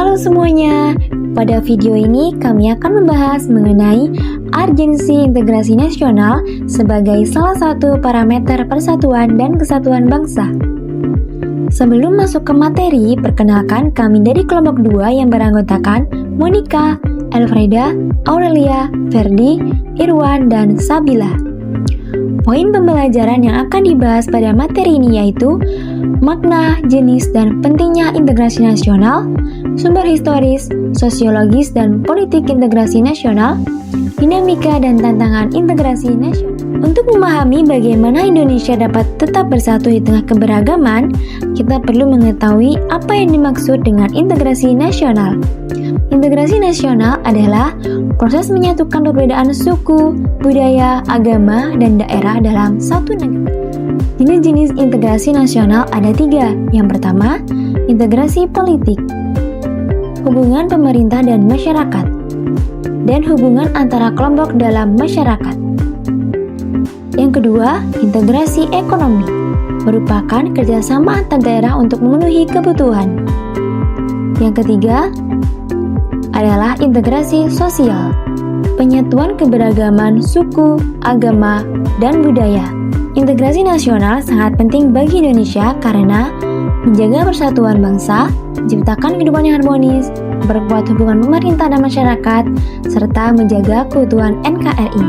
Halo semuanya, pada video ini kami akan membahas mengenai urgensi integrasi nasional sebagai salah satu parameter persatuan dan kesatuan bangsa. Sebelum masuk ke materi, perkenalkan kami dari kelompok 2 yang beranggotakan Monica, Elfreda, Aurelia, Ferdi, Irwan, dan Sabila. Poin pembelajaran yang akan dibahas pada materi ini yaitu makna, jenis, dan pentingnya integrasi nasional, sumber historis, sosiologis, dan politik integrasi nasional, dinamika dan tantangan integrasi nasional. Untuk memahami bagaimana Indonesia dapat tetap bersatu di tengah keberagaman, kita perlu mengetahui apa yang dimaksud dengan integrasi nasional. Integrasi nasional adalah proses menyatukan perbedaan suku, budaya, agama, dan daerah dalam satu negara. Jenis-jenis integrasi nasional ada 3. Yang pertama, integrasi politik, hubungan pemerintah dan masyarakat, dan hubungan antara kelompok dalam masyarakat. Yang kedua, integrasi ekonomi, merupakan kerjasama antar daerah untuk memenuhi kebutuhan. Yang ketiga adalah integrasi sosial, penyatuan keberagaman suku, agama, dan budaya. Integrasi nasional sangat penting bagi Indonesia karena menjaga persatuan bangsa, menciptakan kehidupan yang harmonis, memperkuat hubungan pemerintah dan masyarakat, serta menjaga keutuhan NKRI.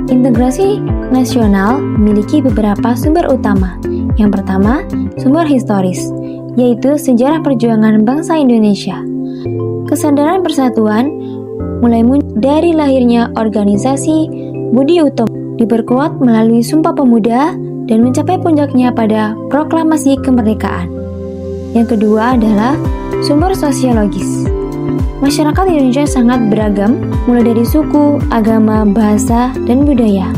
Integrasi nasional memiliki beberapa sumber utama. Yang pertama, sumber historis, yaitu sejarah perjuangan bangsa Indonesia. Kesadaran persatuan mulai muncul dari lahirnya organisasi Budi Utomo, diperkuat melalui Sumpah Pemuda dan mencapai puncaknya pada Proklamasi Kemerdekaan. Yang kedua adalah sumber sosiologis. Masyarakat Indonesia sangat beragam, mulai dari suku, agama, bahasa, dan budaya.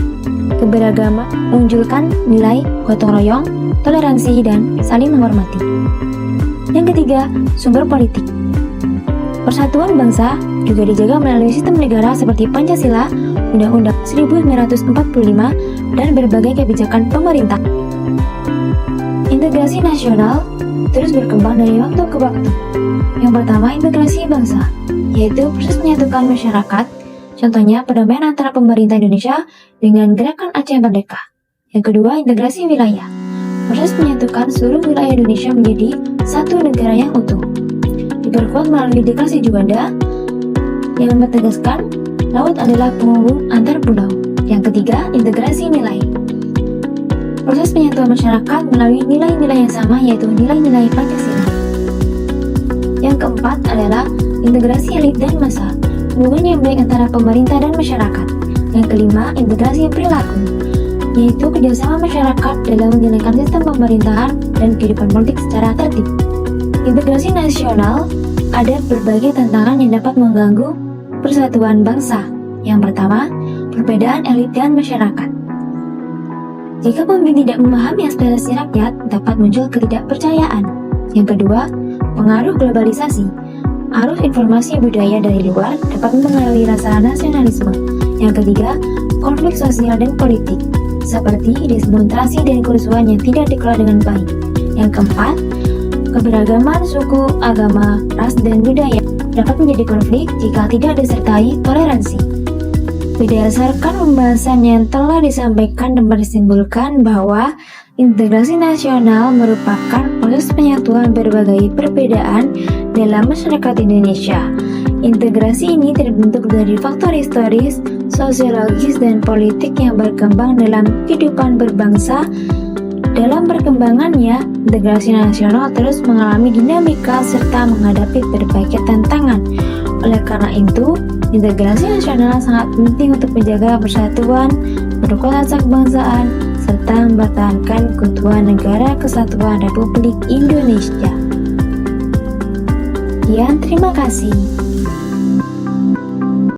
Keberagaman menunjukkan nilai gotong royong, toleransi, dan saling menghormati. Yang ketiga, sumber politik. Persatuan bangsa juga dijaga melalui sistem negara seperti Pancasila, Undang-Undang 1945, dan berbagai kebijakan pemerintah. Integrasi nasional terus berkembang dari waktu ke waktu. Yang pertama, integrasi bangsa, yaitu proses menyatukan masyarakat, contohnya perdamaian antara pemerintah Indonesia dengan gerakan Aceh Merdeka. Yang kedua, integrasi wilayah, proses menyatukan seluruh wilayah Indonesia menjadi satu negara yang utuh, diperkuat melalui deklarasi Juanda yang menegaskan laut adalah penghubung antar pulau. Yang ketiga, integrasi nilai, proses penyatuan masyarakat melalui nilai-nilai yang sama, yaitu nilai-nilai Pancasila. Yang keempat adalah integrasi elit dan massa, hubungan yang baik antara pemerintah dan masyarakat. Yang kelima, integrasi perilaku, yaitu kerjasama masyarakat dalam menjalankan sistem pemerintahan dan kehidupan politik secara tertib. Integrasi nasional ada berbagai tantangan yang dapat mengganggu persatuan bangsa. Yang pertama, perbedaan elit dan masyarakat. Jika pemimpin tidak memahami aspirasi rakyat, dapat muncul ketidakpercayaan. Yang kedua, pengaruh globalisasi. Arus informasi budaya dari luar dapat mempengaruhi rasa nasionalisme. Yang ketiga, konflik sosial dan politik, seperti demonstrasi dan kerusuhan yang tidak dikelola dengan baik. Yang keempat, keberagaman suku, agama, ras, dan budaya dapat menjadi konflik jika tidak disertai toleransi. Berdasarkan pembahasan yang telah disampaikan dapat disimpulkan bahwa integrasi nasional merupakan proses penyatuan berbagai perbedaan dalam masyarakat Indonesia. Integrasi ini terbentuk dari faktor historis, sosiologis, dan politik yang berkembang dalam kehidupan berbangsa. Dalam perkembangannya, integrasi nasional terus mengalami dinamika serta menghadapi berbagai tantangan. Oleh karena itu, integrasi nasional sangat penting untuk menjaga persatuan, memperkuat rasa kebangsaan, serta mempertahankan keutuhan Negara Kesatuan Republik Indonesia. Terima kasih.